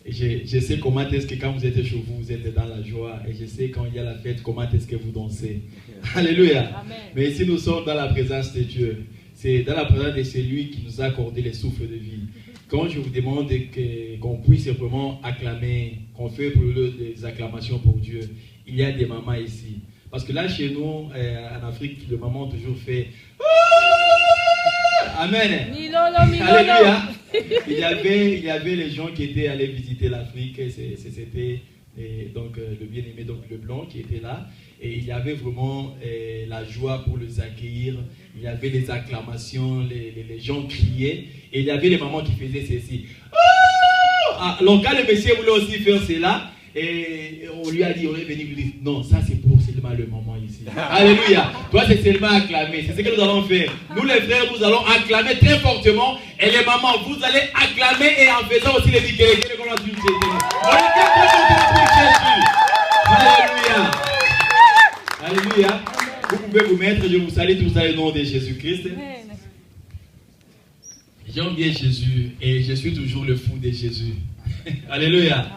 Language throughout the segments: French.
Je sais comment est-ce que quand vous êtes chez vous, vous êtes dans la joie. Et je sais quand il y a la fête, comment est-ce que vous dansez. Alléluia. Amen. Mais ici, nous sommes dans la présence de Dieu. C'est dans la présence de celui qui nous a accordé les souffles de vie. Quand je vous demande qu'on puisse simplement acclamer, qu'on fait pour eux des acclamations pour Dieu, il y a des mamans ici. Parce que là, chez nous, en Afrique, le maman toujours fait Amen. Alléluia. Il y avait les gens qui étaient allés visiter l'Afrique. C'était donc le bien-aimé, donc le blanc qui était là. Et il y avait vraiment la joie pour les accueillir. Il y avait les acclamations, les gens criaient. Et il y avait les mamans qui faisaient ceci. Donc quand le monsieur voulait aussi faire cela, et on lui a dit, on est venu lui dire, non, ça c'est pour seulement le moment ici. Alléluia. Toi c'est seulement acclamer. C'est ce que nous allons faire. Nous les frères, nous allons acclamer très fortement. Et les mamans, vous allez acclamer et en faisant aussi les digues. Alléluia. Alléluia. Vous pouvez vous mettre, je vous salue tous au nom de Jésus-Christ. J'aime bien Jésus et je suis toujours le fou de Jésus. Alléluia. Amen.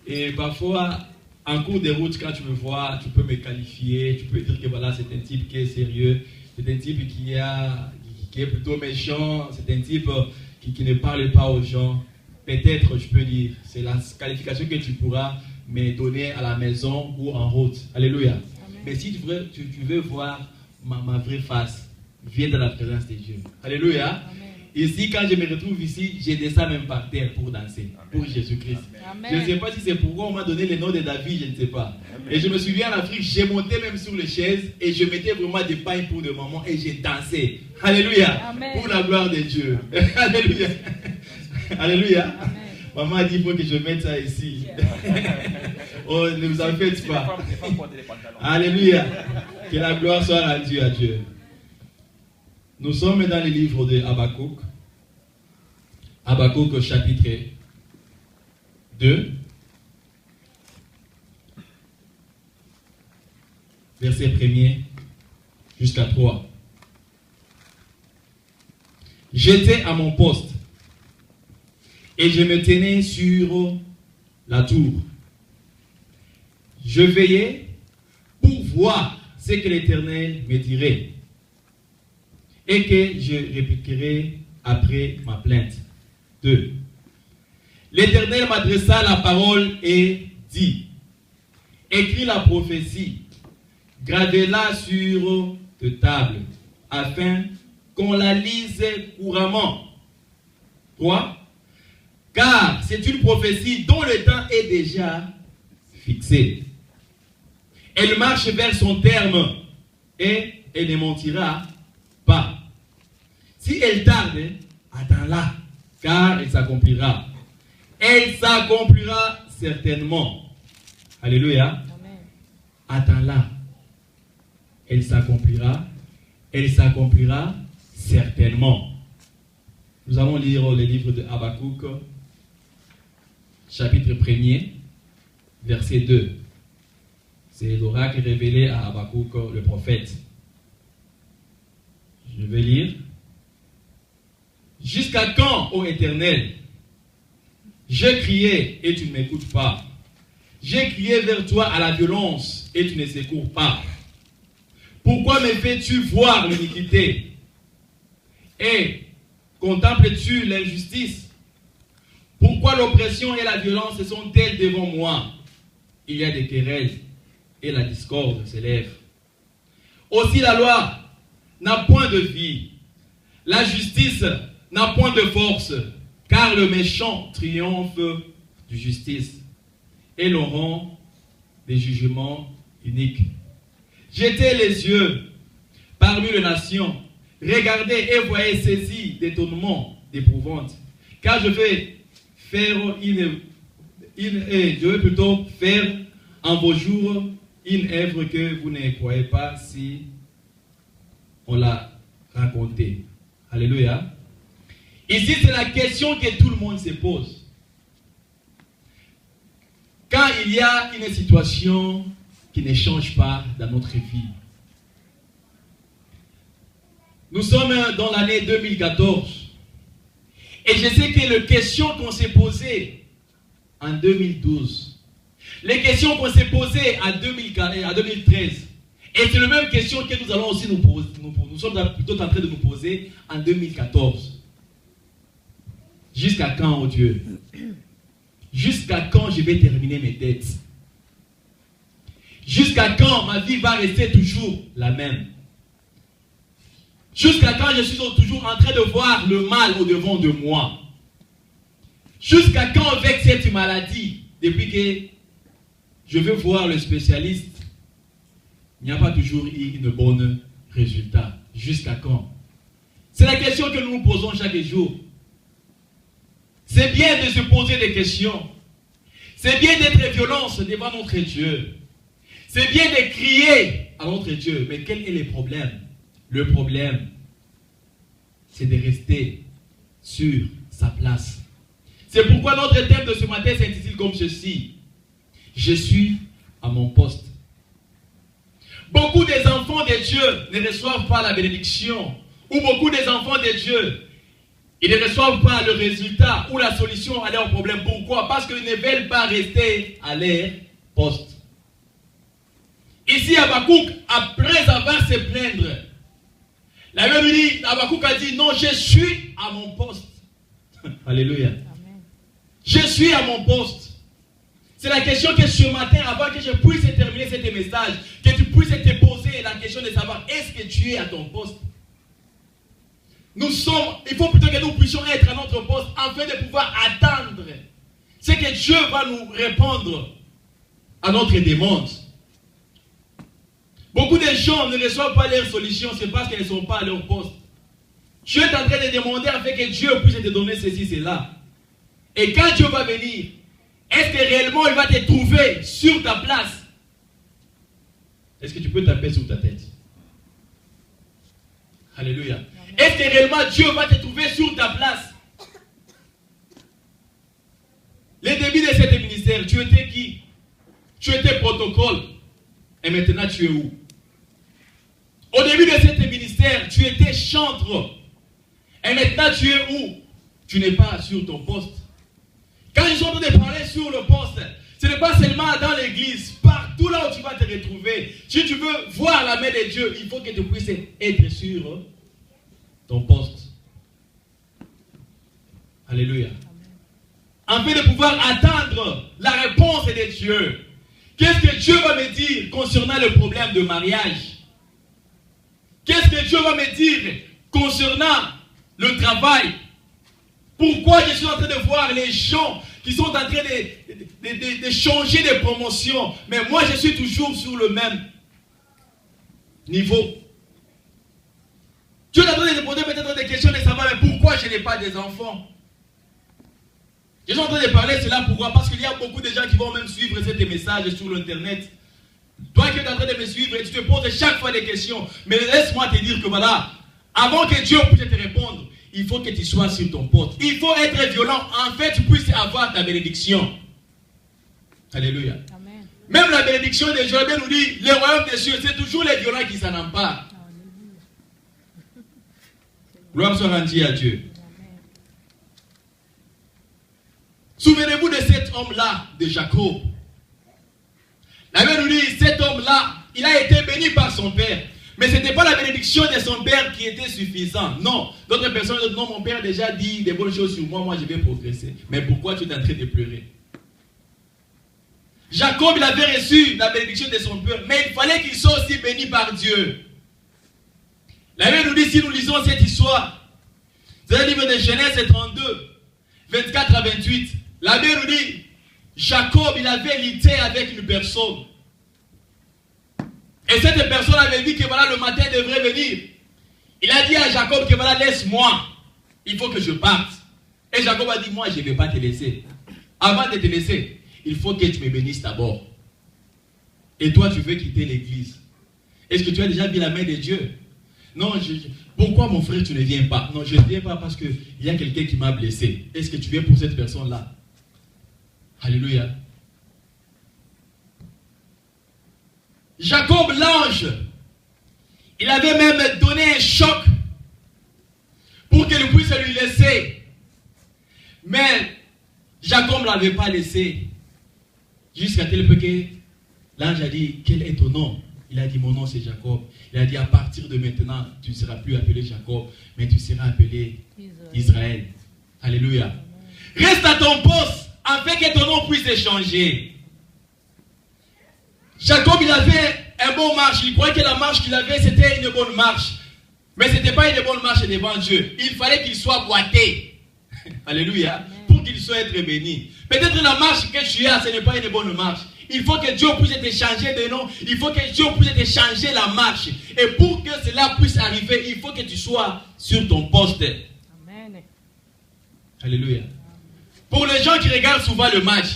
Et parfois, en cours de route, quand tu me vois, tu peux me qualifier, tu peux dire que voilà, c'est un type qui est sérieux, c'est un type qui est plutôt méchant, c'est un type qui ne parle pas aux gens. Peut-être, je peux dire, c'est la qualification que tu pourras me donner à la maison ou en route. Alléluia. Amen. Mais si tu veux voir ma vraie face, viens dans la présence de Dieu. Alléluia. Amen. Ici, quand je me retrouve ici, je descends même par terre pour danser, pour Jésus-Christ. Je ne sais pas si c'est pourquoi on m'a donné le nom de David, je ne sais pas. Amen. Et je me souviens en Afrique, j'ai monté même sur les chaises et je mettais vraiment des pailles pour le moment et j'ai dansé. Alléluia. Amen. Pour la gloire de Dieu. Alléluia. Alléluia. Amen. Maman a dit il faut que je mette ça ici. Oh, ne vous en faites pas. Alléluia. Que la gloire soit rendue à Dieu. Nous sommes dans le livre de Habakkuk. Habakkuk chapitre 2. Verset 1er jusqu'à 3. J'étais à mon poste et je me tenais sur la tour. Je veillais pour voir ce que l'Éternel me dirait et que je répliquerai après ma plainte. 2. L'Éternel m'adressa la parole et dit, écris la prophétie, gravez-la sur de table, afin qu'on la lise couramment. 3. Car c'est une prophétie dont le temps est déjà fixé. Elle marche vers son terme et elle ne mentira pas. Si elle tarde, attends-la, car elle s'accomplira. Elle s'accomplira certainement. Alléluia. Attends-la. Elle s'accomplira. Elle s'accomplira certainement. Nous allons lire le livre de Habakkuk, chapitre 1er, verset 2. C'est l'oracle révélé à Habakkuk, le prophète. Je vais lire. Jusqu'à quand, ô Éternel, je criais et tu ne m'écoutes pas. J'ai crié vers toi à la violence et tu ne secours pas. Pourquoi me fais-tu voir l'iniquité et contemples-tu l'injustice? Pourquoi l'oppression et la violence sont-elles devant moi? Il y a des querelles et la discorde s'élève. Aussi la loi n'a point de vie. La justice n'a point de force, car le méchant triomphe de justice et l'on rend des jugements uniques. Jetez les yeux parmi les nations, regardez et voyez saisi d'étonnement, d'épouvante, car je vais plutôt faire en vos jours une œuvre que vous ne croyez pas si on l'a raconté. Alléluia. Ici, c'est la question que tout le monde se pose. Quand il y a une situation qui ne change pas dans notre vie. Nous sommes dans l'année 2014. Et je sais que les questions qu'on s'est posées en 2012. Les questions qu'on s'est posées en 2013. Et c'est la même question que nous allons aussi nous poser. Nous sommes plutôt en train de nous poser en 2014. Jusqu'à quand, oh Dieu? Jusqu'à quand je vais terminer mes dettes? Jusqu'à quand ma vie va rester toujours la même? Jusqu'à quand je suis toujours en train de voir le mal au-devant de moi? Jusqu'à quand avec cette maladie, depuis que je veux voir le spécialiste, il n'y a pas toujours eu une bonne résultat? Jusqu'à quand? C'est la question que nous nous posons chaque jour. C'est bien de se poser des questions. C'est bien d'être violent devant notre Dieu. C'est bien de crier à notre Dieu. Mais quel est le problème? Le problème, c'est de rester sur sa place. C'est pourquoi notre thème de ce matin s'intitule comme ceci. Je suis à mon poste. Beaucoup des enfants de Dieu ne reçoivent pas la bénédiction. Ou beaucoup des enfants de Dieu, ils ne reçoivent pas le résultat ou la solution à leur problème. Pourquoi? Parce qu'ils ne veulent pas rester à leur poste. Ici, Habakkuk, après avoir se plaindre, la Bible dit, Habakkuk a dit, non, je suis à mon poste. Alléluia. Amen. Je suis à mon poste. C'est la question que ce matin, avant que je puisse terminer ce message, que tu puisses te poser la question de savoir, est-ce que tu es à ton poste? Il faut plutôt que nous puissions être à notre poste afin de pouvoir attendre ce que Dieu va nous répondre à notre demande. Beaucoup de gens ne reçoivent pas leur solution, c'est parce qu'ils ne sont pas à leur poste. Dieu est en train de demander afin que Dieu puisse te donner ceci, cela. Et quand Dieu va venir, est-ce que réellement il va te trouver sur ta place? Est-ce que tu peux taper sur ta tête? Alléluia. Amen. Est-ce que réellement Dieu va te trouver sur ta place? Les débuts de cet ministère, tu étais qui? Tu étais protocole. Et maintenant tu es où? Au début de cet ministère, tu étais chantre. Et maintenant tu es où? Tu n'es pas sur ton poste. Quand ils sont en train de parler sur le poste, ce n'est pas seulement dans l'église, partout là où tu vas te retrouver. Si tu veux voir la main de Dieu, il faut que tu puisses être sur ton poste. Alléluia. Afin de pouvoir attendre la réponse de Dieu. Qu'est-ce que Dieu va me dire concernant le problème de mariage? Qu'est-ce que Dieu va me dire concernant le travail? Pourquoi je suis en train de voir les gens qui sont en train de changer de promotion, mais moi je suis toujours sur le même niveau? Dieu est en train de poser peut-être des questions de savoir mais pourquoi je n'ai pas des enfants. Je suis en train de parler de cela, pourquoi? Parce qu'il y a beaucoup de gens qui vont même suivre ces messages sur l'internet. Toi qui es en train de me suivre, tu te poses chaque fois des questions. Mais laisse-moi te dire que voilà, avant que Dieu puisse te répondre, il faut que tu sois sur ton poste. Il faut être violent, en fait, tu puisses avoir ta bénédiction. Alléluia. Amen. Même la bénédiction de Dieu, nous dit, le royaume des cieux, c'est toujours les violents qui s'en emparent. Gloire soit rendue à Dieu. Souvenez-vous de cet homme-là, de Jacob. La Bible nous dit, cet homme-là, il a été béni par son père. Mais ce n'était pas la bénédiction de son père qui était suffisante. Non. D'autres personnes disent, non, mon père a déjà dit des bonnes choses sur moi, moi je vais progresser. Mais pourquoi tu es en train de pleurer? Jacob, il avait reçu la bénédiction de son père, mais il fallait qu'il soit aussi béni par Dieu. La Bible nous dit, si nous lisons cette histoire, c'est le livre de Genèse 32, 24 à 28. La Bible nous dit, Jacob, il avait lutté avec une personne. Et cette personne avait dit que voilà, le matin devrait venir. Il a dit à Jacob que voilà, laisse-moi. Il faut que je parte. Et Jacob a dit, moi, je ne vais pas te laisser. Avant de te laisser, il faut que tu me bénisses d'abord. Et toi, tu veux quitter l'église. Est-ce que tu as déjà vu la main de Dieu? Non, pourquoi mon frère, tu ne viens pas? Non, je ne viens pas parce qu'il y a quelqu'un qui m'a blessé. Est-ce que tu viens pour cette personne-là? Alléluia. Jacob, l'ange, il avait même donné un choc pour qu'il puisse lui laisser. Mais Jacob ne l'avait pas laissé. Jusqu'à tel point que l'ange a dit, quel est ton nom? Il a dit, mon nom c'est Jacob. Il a dit, à partir de maintenant, tu ne seras plus appelé Jacob, mais tu seras appelé Israël. Alléluia. Reste à ton poste, afin que ton nom puisse changer. Jacob, il avait un bon marche. Il croyait que la marche qu'il avait, c'était une bonne marche. Mais ce n'était pas une bonne marche devant Dieu. Il fallait qu'il soit boité. Alléluia. Pour qu'il soit être béni. Peut-être la marche que tu as, ce n'est pas une bonne marche. Il faut que Dieu puisse te changer de nom. Il faut que Dieu puisse te changer la marche. Et pour que cela puisse arriver, il faut que tu sois sur ton poste. Amen. Alléluia. Pour les gens qui regardent souvent le match,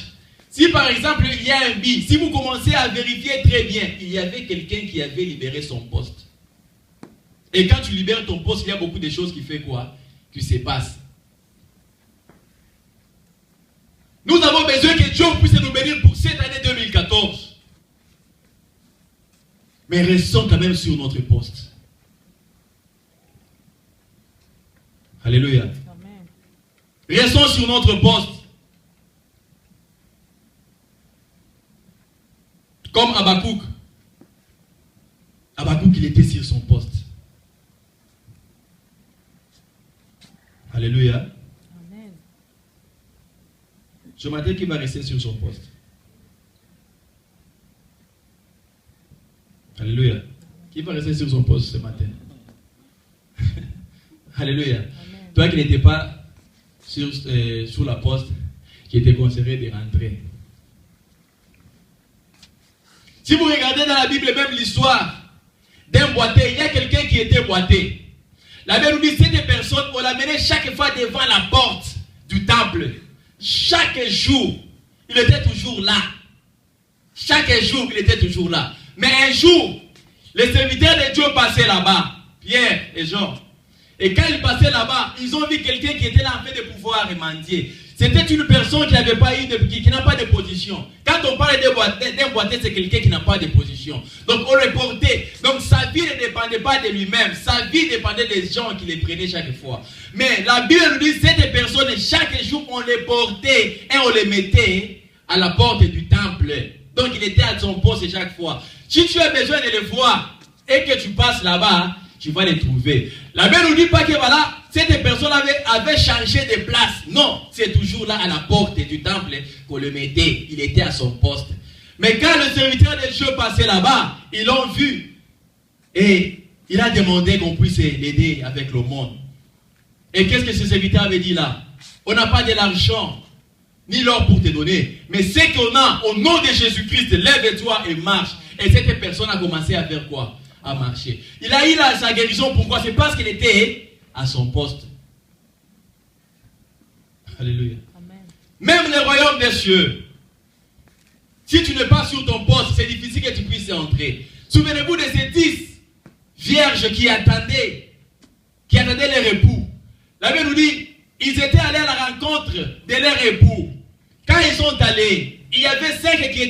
si par exemple il y a un but, si vous commencez à vérifier très bien, il y avait quelqu'un qui avait libéré son poste. Et quand tu libères ton poste, il y a beaucoup de choses qui fait quoi? Qui se passent. Nous avons besoin que Dieu puisse nous bénir pour cette année 2014. Mais restons quand même sur notre poste. Alléluia. Amen. Restons sur notre poste. Comme Habakkuk. Habakkuk, il était sur son poste. Alléluia. Amen. Je m'attends qu'il va rester sur son poste. Alléluia. Qui va rester sur son poste ce matin? Alléluia. Amen. Toi qui n'étais pas sur la poste, qui était conseillé de rentrer. Si vous regardez dans la Bible même l'histoire d'un boité, il y a quelqu'un qui était boité. La Bible nous dit que cette personne, on l'amenait chaque fois devant la porte du temple. Chaque jour, il était toujours là. Chaque jour, il était toujours là. Mais un jour, les serviteurs de Dieu passaient là-bas, Pierre et Jean. Et quand ils passaient là-bas, ils ont vu quelqu'un qui était là en fait de pouvoir mendier. C'était une personne qui n'avait pas eu qui n'a pas de position. Quand on parle d'un boité, c'est quelqu'un qui n'a pas de position. Donc on le portait. Donc sa vie ne dépendait pas de lui-même. Sa vie dépendait des gens qui les prenaient chaque fois. Mais la Bible nous dit que cette personne, chaque jour, on les portait et on les mettait à la porte du temple. Donc il était à son poste chaque fois. Si tu as besoin de le voir et que tu passes là-bas, tu vas les trouver. La Bible ne dit pas que voilà, cette personne avait changé de place. Non, c'est toujours là à la porte du temple qu'on le mettait. Il était à son poste. Mais quand le serviteur de Dieu passait là-bas, ils l'ont vu. Et il a demandé qu'on puisse l'aider avec le monde. Et qu'est-ce que ce serviteur avait dit là? On n'a pas de l'argent, ni l'or pour te donner. Mais ce qu'on a, au nom de Jésus-Christ, lève-toi et marche. Et cette personne a commencé à faire quoi? À marcher. Il a eu sa guérison. Pourquoi? C'est parce qu'il était à son poste. Alléluia. Amen. Même le royaume des cieux, si tu n'es pas sur ton poste, c'est difficile que tu puisses entrer. Souvenez-vous de ces 10 vierges qui attendaient leur époux. La Bible nous dit, ils étaient allés à la rencontre de leur époux. Quand ils sont allés, il y avait 5 qui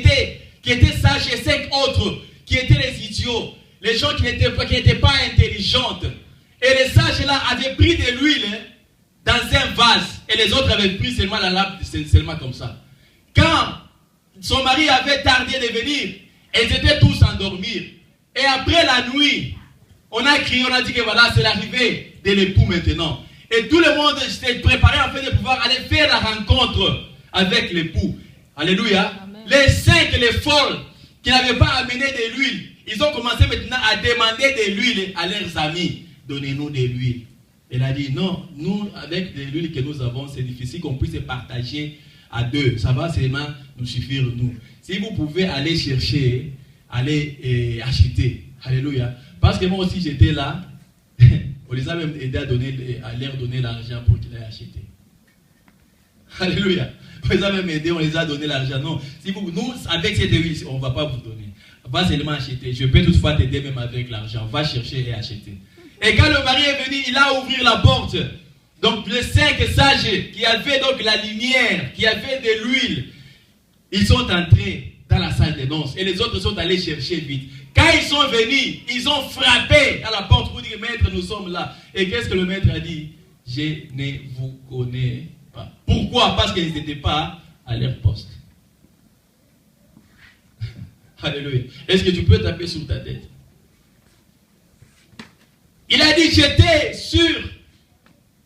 étaient sages et 5 autres qui étaient les idiots. Les gens qui n'étaient pas intelligentes. Et les sages là avaient pris de l'huile dans un vase. Et les autres avaient pris seulement la lampe, seulement comme ça. Quand son mari avait tardé de venir, ils étaient tous endormis. Et après la nuit, on a crié, on a dit que voilà, c'est l'arrivée de l'époux maintenant. Et tout le monde s'était préparé en fait de pouvoir aller faire la rencontre avec l'époux. Alléluia. Amen. Les 5, les folles, qui n'avaient pas amené de l'huile, ils ont commencé maintenant à demander de l'huile à leurs amis. Donnez-nous de l'huile. Elle a dit non, nous, avec de l'huile que nous avons, c'est difficile qu'on puisse partager à 2. Ça va seulement nous suffire, nous. Si vous pouvez aller chercher, aller acheter. Alléluia. Parce que moi aussi, j'étais là. On les a même aidés à leur donner l'argent pour qu'ils aient acheté. Alléluia. On les a même aidés, on les a donné l'argent. Non, si nous, avec cette huile, on ne va pas vous donner. Va seulement acheter. Je peux toutefois t'aider même avec l'argent. Va chercher et acheter. Et quand le mari est venu, il a ouvert la porte. Donc les 5 sages qui avaient donc la lumière, qui avaient de l'huile, ils sont entrés dans la salle de noces. Et les autres sont allés chercher vite. Quand ils sont venus, ils ont frappé à la porte pour dire, maître, nous sommes là. Et qu'est-ce que le maître a dit? Je ne vous connais pas. Pourquoi? Parce qu'ils n'étaient pas à leur poste. Alléluia. Est-ce que tu peux taper sur ta tête? Il a dit, j'étais sur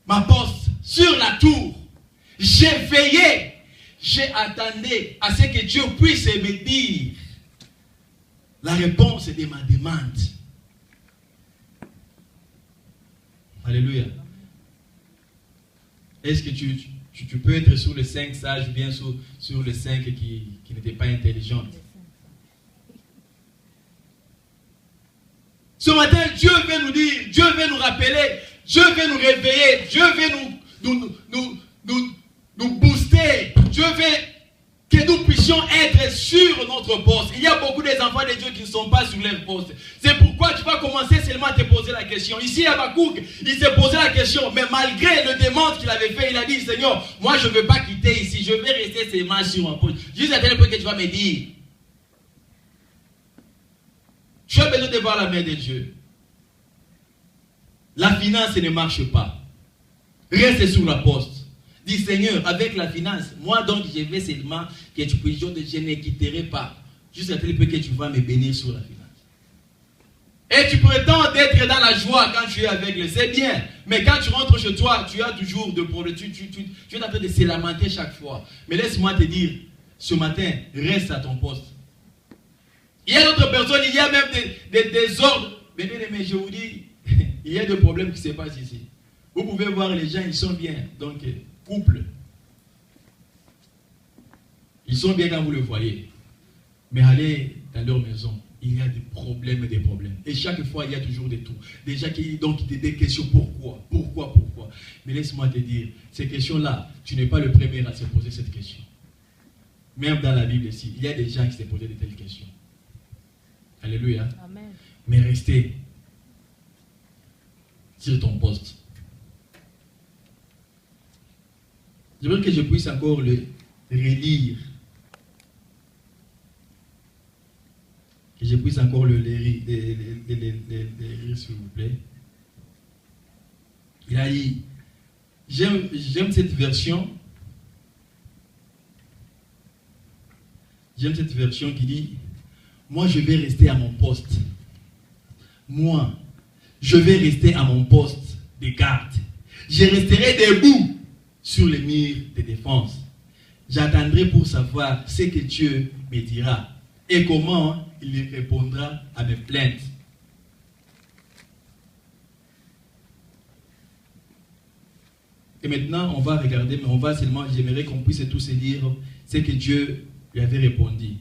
ma poste, sur la tour. J'ai veillé, j'ai attendu à ce que Dieu puisse me dire la réponse de ma demande. Alléluia. Est-ce que tu peux être sur les 5 sages ou bien sur les 5 qui n'étaient pas intelligentes? Ce matin, Dieu veut nous dire, Dieu veut nous rappeler, Dieu veut nous réveiller, Dieu veut nous booster, Dieu veut que nous puissions être sur notre poste. Il y a beaucoup des enfants de Dieu qui ne sont pas sur leur poste. C'est pourquoi tu vas commencer seulement à te poser la question. Ici, Habakkuk, il s'est posé la question, mais malgré le demande qu'il avait fait, il a dit, Seigneur, moi je ne veux pas quitter ici, je vais rester seulement sur mon poste. Juste à tel point que tu vas me dire, tu as besoin de voir la main de Dieu. La finance ne marche pas. Reste sur la poste. Dis, Seigneur, avec la finance, moi donc je vais seulement que tu puisses dire, je ne quitterai pas. Juste à tel point que tu vas me bénir sur la finance. Et tu prétends d'être dans la joie quand tu es avec le. C'est bien. Mais quand tu rentres chez toi, tu as toujours de problèmes. Tu es en train de se lamenter chaque fois. Mais laisse-moi te dire, ce matin, reste à ton poste. Il y a d'autres personnes, il y a même des ordres. Mais je vous dis, il y a des problèmes qui se passent ici. Vous pouvez voir les gens, ils sont bien. Donc, couple. Ils sont bien quand vous le voyez. Mais allez dans leur maison, il y a des problèmes et des problèmes. Et chaque fois, il y a toujours des tout. Des gens qui donc des questions. Pourquoi? Mais laisse-moi te dire, ces questions-là, tu n'es pas le premier à se poser cette question. Même dans la Bible ici, il y a des gens qui se posaient de telles questions. Alléluia. Amen. Mais restez sur ton poste. Je veux que je puisse encore le relire. Que je puisse encore le lire, s'il vous plaît. Il a dit, j'aime cette version. J'aime cette version qui dit, moi je vais rester à mon poste. Moi, je vais rester à mon poste de garde. Je resterai debout sur les murs de défense. J'attendrai pour savoir ce que Dieu me dira et comment il répondra à mes plaintes. Et maintenant, on va regarder, mais on va seulement, j'aimerais qu'on puisse tous lire ce que Dieu lui avait répondu.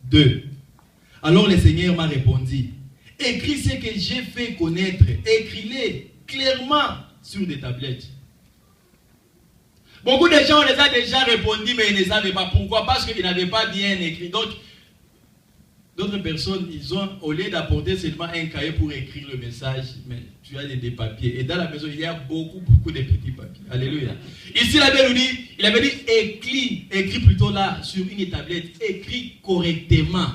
2. Alors le Seigneur m'a répondu, écris ce que j'ai fait connaître, écris-les clairement sur des tablettes. Beaucoup de gens, on les a déjà répondu, mais ils ne savaient pas. Pourquoi? Parce qu'ils n'avaient pas bien écrit. Donc, d'autres personnes, ils ont, au lieu d'apporter seulement un cahier pour écrire le message, mais tu as des papiers. Et dans la maison, il y a beaucoup de petits papiers. Alléluia. Ici, il avait dit, écris plutôt là, sur une tablette, écris correctement.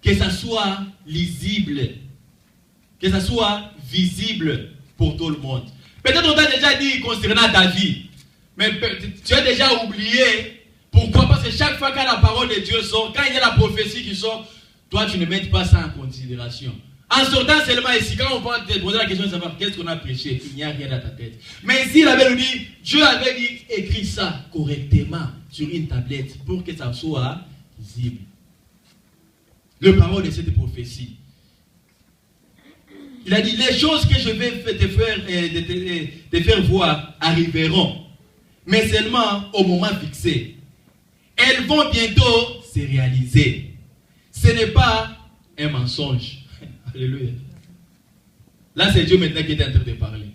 Que ça soit lisible. Que ça soit visible pour tout le monde. Peut-être on t'a déjà dit concernant ta vie. Mais tu as déjà oublié. Pourquoi? Parce que chaque fois que la parole de Dieu sort, quand il y a la prophétie qui sort, toi tu ne mets pas ça en considération. En sortant seulement ici, quand on va te poser la question de savoir qu'est-ce qu'on a prêché, il n'y a rien dans ta tête. Mais ici, il avait dit, Dieu avait dit, écris ça correctement sur une tablette pour que ça soit visible. Le parole de cette prophétie. Il a dit, les choses que je vais te faire voir arriveront, mais seulement au moment fixé. Elles vont bientôt se réaliser. Ce n'est pas un mensonge. Alléluia. Là, c'est Dieu maintenant qui est en train de parler.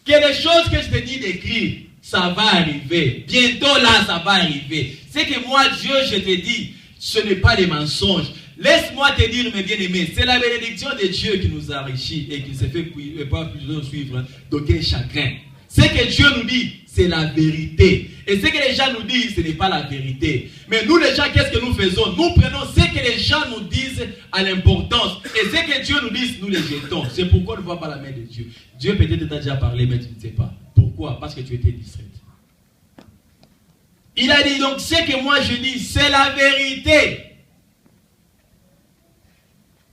Que les choses que je te dis d'écrire, ça va arriver. Bientôt là, ça va arriver. C'est que moi, Dieu, je te dis, ce n'est pas des mensonges. Laisse-moi te dire, mes bien-aimés, c'est la bénédiction de Dieu qui nous enrichit et qui se fait pas plus suivre d'aucun chagrin. Ce que Dieu nous dit, c'est la vérité. Et ce que les gens nous disent, ce n'est pas la vérité. Mais nous, les gens, qu'est-ce que nous faisons? Nous prenons ce que les gens nous disent à l'importance. Et ce que Dieu nous dit, nous les jetons. C'est pourquoi on ne voit pas la main de Dieu. Dieu peut-être t'a déjà parlé, mais tu ne sais pas. Pourquoi? Parce que tu étais distraite. Il a dit donc, ce que moi je dis, c'est la vérité.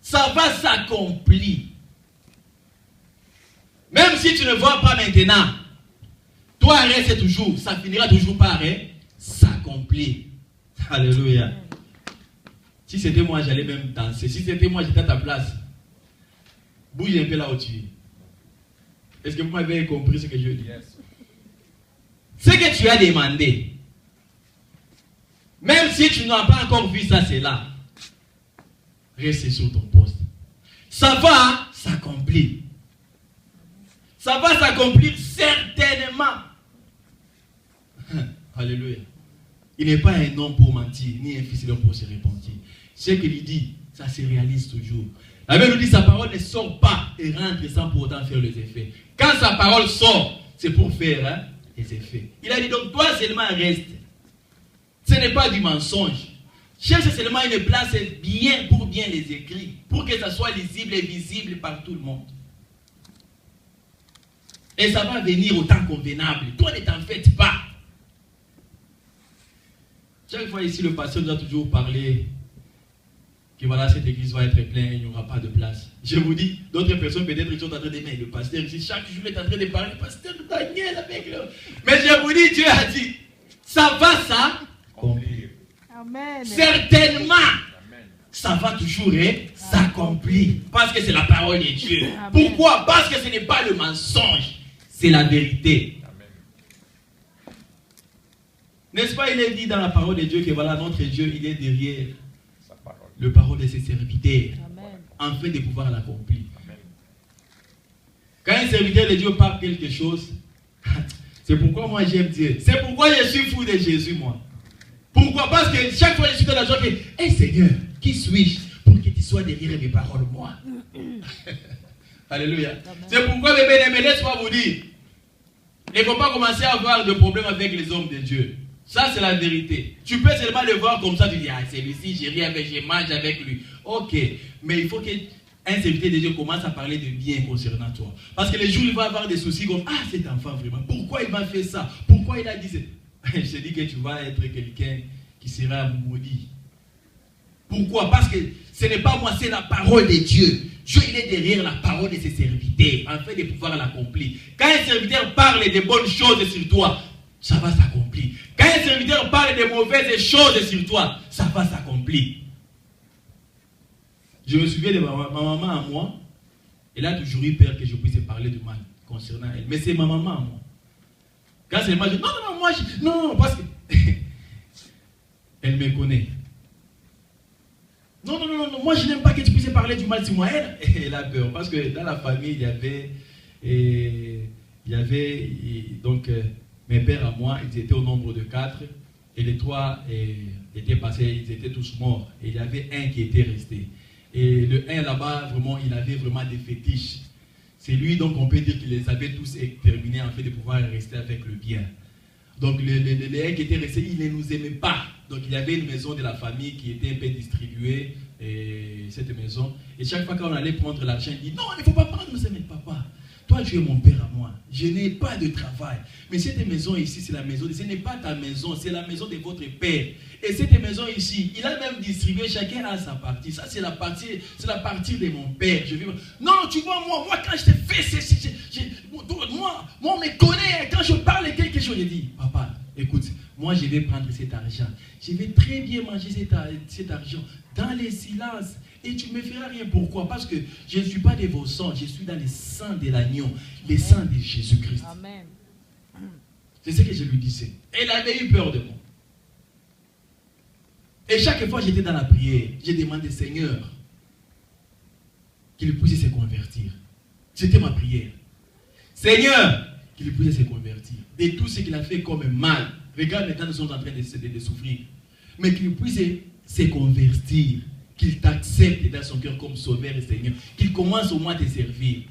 Ça va s'accomplir. Même si tu ne vois pas maintenant, toi reste toujours, ça finira toujours par s'accomplir. Alléluia. Si c'était moi, j'allais même danser. Si c'était moi, j'étais à ta place. Bouge un peu là où tu es. Est-ce que vous m'avez compris ce que je dis? Ce que tu as demandé, même si tu n'as pas encore vu ça, c'est là. Reste sur ton poste. Ça va s'accomplir. Ça va s'accomplir certainement. Alléluia. Il n'est pas un homme pour mentir, ni un fils d'homme pour se repentir. Ce qu'il dit, ça se réalise toujours. La Bible nous dit sa parole ne sort pas et rentre sans pour autant faire les effets. Quand sa parole sort, c'est pour faire les effets. Il a dit donc toi seulement reste. Ce n'est pas du mensonge. Cherche seulement une place bien pour bien les écrire, pour que ça soit lisible et visible par tout le monde. Et ça va venir au temps convenable. Toi ne t'en fais pas. Chaque fois ici, le pasteur nous a toujours parlé que voilà, cette église va être pleine et il n'y aura pas de place. Je vous dis, d'autres personnes peut-être ils sont en train de dire, le pasteur ici, chaque jour est en train de parler, le pasteur Daniel avec le... Mais je vous dis, Dieu a dit, ça va s'accomplir. Amen. Certainement, ça va toujours s'accomplir. Parce que c'est la parole de Dieu. Amen. Pourquoi? Parce que ce n'est pas le mensonge, c'est la vérité. N'est-ce pas, il est dit dans la parole de Dieu que voilà, notre Dieu, il est derrière le parole de ses serviteurs, afin de pouvoir l'accomplir. Quand un serviteur de Dieu parle quelque chose, c'est pourquoi moi j'aime Dieu. C'est pourquoi je suis fou de Jésus, moi. Pourquoi? Parce que chaque fois je suis dans la joie que, hey Seigneur, qui suis-je pour que tu sois derrière mes paroles, moi? Alléluia. C'est pourquoi, mes bien-aimés, laisse-moi vous dire, il ne faut pas commencer à avoir de problèmes avec les hommes de Dieu. Ça, c'est la vérité. Tu peux seulement le voir comme ça, tu dis, ah, celui-ci, j'ai ri avec, je mange avec lui. Ok, mais il faut qu'un serviteur de Dieu commence à parler de bien concernant toi. Parce que les jours, il va avoir des soucis comme, ah, cet enfant, vraiment, pourquoi il m'a fait ça? Pourquoi il a dit ça? Je te dis que tu vas être quelqu'un qui sera maudit. Pourquoi? Parce que ce n'est pas moi, c'est la parole de Dieu. Dieu, il est derrière la parole de ses serviteurs, afin de pouvoir l'accomplir. Quand un serviteur parle de bonnes choses sur toi, ça va s'accomplir. Quand un serviteur parle de mauvaises choses sur toi, ça va s'accomplir. Je me souviens de ma maman à moi. Elle a toujours eu peur que je puisse parler du mal concernant elle. Mais c'est ma maman à moi. Quand c'est moi, je dis non, moi, non, parce que elle me connaît. Non, moi je n'aime pas que tu puisses parler du mal sur moi. Elle a peur. Parce que dans la famille, il y avait donc mes pères à moi, ils étaient au nombre de 4. Et les 3 étaient passés, ils étaient tous morts. Et il y avait un qui était resté. Et le 1 là-bas, vraiment, il avait vraiment des fétiches. C'est lui, donc, on peut dire qu'il les avait tous exterminés en fait de pouvoir rester avec le bien. Donc, le 1 qui était resté, il ne nous aimait pas. Donc, il y avait une maison de la famille qui était un peu distribuée, cette maison. Et chaque fois qu'on allait prendre l'argent, il dit, non, il ne faut pas prendre, mais papa. Toi, tu es mon père à moi. Je n'ai pas de travail. Mais cette maison ici, c'est la maison. Ce n'est pas ta maison, c'est la maison de votre père. Et cette maison ici, il a même distribué, chacun a sa partie. Ça, c'est la partie de mon père. Non, tu vois, moi quand je te fais, moi, on me connaît. Quand je parle de quelque chose, je dis, papa, écoute, moi, je vais prendre cet argent. Je vais très bien manger cet argent dans le silence. Et tu ne me feras rien. Pourquoi? Parce que je ne suis pas de vos sangs. Je suis dans le sang de l'agneau. Le sang de Jésus-Christ. Amen. C'est ce que je lui disais. Elle avait eu peur de moi. Et chaque fois que j'étais dans la prière, j'ai demandé, Seigneur, qu'il puisse se convertir. C'était ma prière. Seigneur, qu'il puisse se convertir. De tout ce qu'il a fait comme mal. Regarde, maintenant, nous sommes en train de souffrir. Mais qu'il puisse se convertir. Qu'il t'accepte dans son cœur comme sauveur et Seigneur. Qu'il commence au moins à te servir.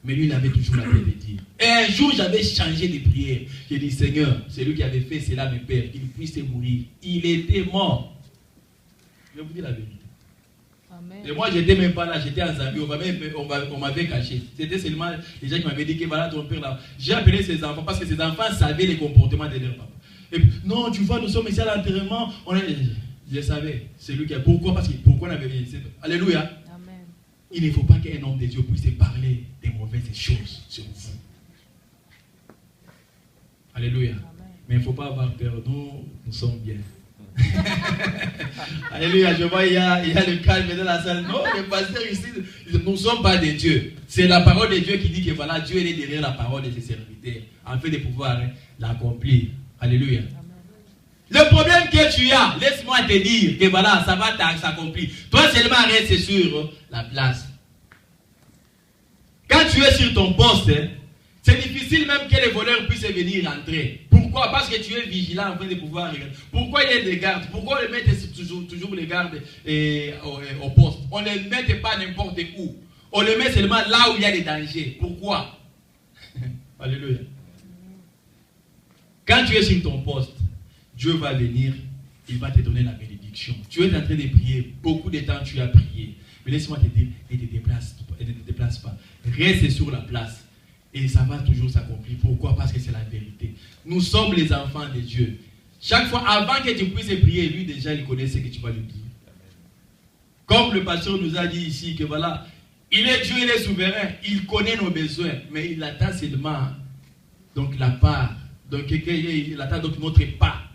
Mais lui, il avait toujours la paix de dire. Et un jour, j'avais changé de prière. J'ai dit, Seigneur, c'est lui qui avait fait cela, mes pères, qu'il puisse mourir. Il était mort. Je vous dis la vérité. Amen. Et moi, je n'étais même pas là, j'étais en Zambie, on m'avait caché. C'était seulement les gens qui m'avaient dit que voilà ton père là. J'ai appelé ses enfants parce que ses enfants savaient les comportements de leur papa. Et puis, non, tu vois, nous sommes ici à l'enterrement. Je savais, c'est lui qui a. Pourquoi? Parce que pourquoi on avait bien. Alléluia. Amen. Il ne faut pas qu'un homme de Dieu puisse parler des mauvaises choses sur vous. Alléluia. Amen. Mais il ne faut pas avoir peur. Nous sommes bien. Alléluia. Je vois, il y a le calme dans la salle. Non, le pasteur ici, nous ne sommes pas des dieux. C'est la parole de Dieu qui dit que voilà, Dieu est derrière la parole de ses serviteurs, afin de pouvoir l'accomplir. Alléluia. Amen. Le problème que tu as, laisse-moi te dire que voilà, ça va s'accomplir. Toi seulement reste sur la place. Quand tu es sur ton poste, c'est difficile même que les voleurs puissent venir entrer. Pourquoi? Parce que tu es vigilant afin de pouvoir regarder. Pourquoi il y a des gardes? Pourquoi on les met toujours les gardes au poste? On ne les met pas n'importe où. On les met seulement là où il y a des dangers. Pourquoi? Alléluia. Quand tu es sur ton poste, Dieu va venir, il va te donner la bénédiction. Tu es en train de prier, beaucoup de temps tu as prié. Mais laisse-moi te dire, ne te déplace pas. Reste sur la place. Et ça va toujours s'accomplir. Pourquoi? Parce que c'est la vérité. Nous sommes les enfants de Dieu. Chaque fois, avant que tu puisses prier, lui déjà, il connaît ce que tu vas lui dire. Comme le pasteur nous a dit ici, que voilà, il est Dieu, il est souverain, il connaît nos besoins, mais il attend seulement donc la part. Donc il attend donc notre part.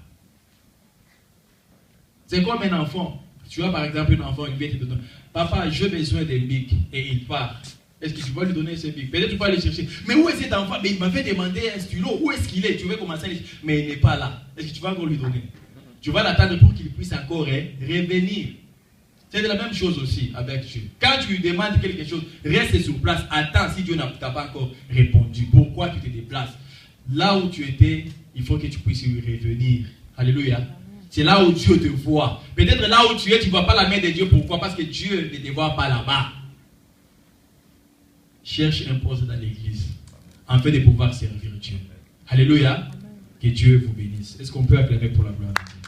C'est comme un enfant. Tu as par exemple un enfant, il vient te donner, papa, j'ai besoin d'un bic, et il part. Est-ce que tu vas lui donner ce bic? Peut-être tu vas aller chercher. Mais où est cet enfant? Mais il m'a fait demander un stylo. Où est-ce qu'il est? Tu veux commencer à aller chercher. Mais il n'est pas là. Est-ce que tu vas encore lui donner? Tu vas l'attendre pour qu'il puisse encore revenir. C'est de la même chose aussi avec Dieu. Quand tu lui demandes quelque chose, reste sur place. Attends si Dieu n'a pas encore répondu. Pourquoi tu te déplaces? Là où tu étais, il faut que tu puisses lui revenir. Alléluia. C'est là où Dieu te voit. Peut-être là où tu es, tu ne vois pas la main de Dieu. Pourquoi? Parce que Dieu ne te voit pas là-bas. Cherche un poste dans l'église afin de pouvoir servir Dieu. Alléluia. Que Dieu vous bénisse. Est-ce qu'on peut acclamer pour la gloire de Dieu?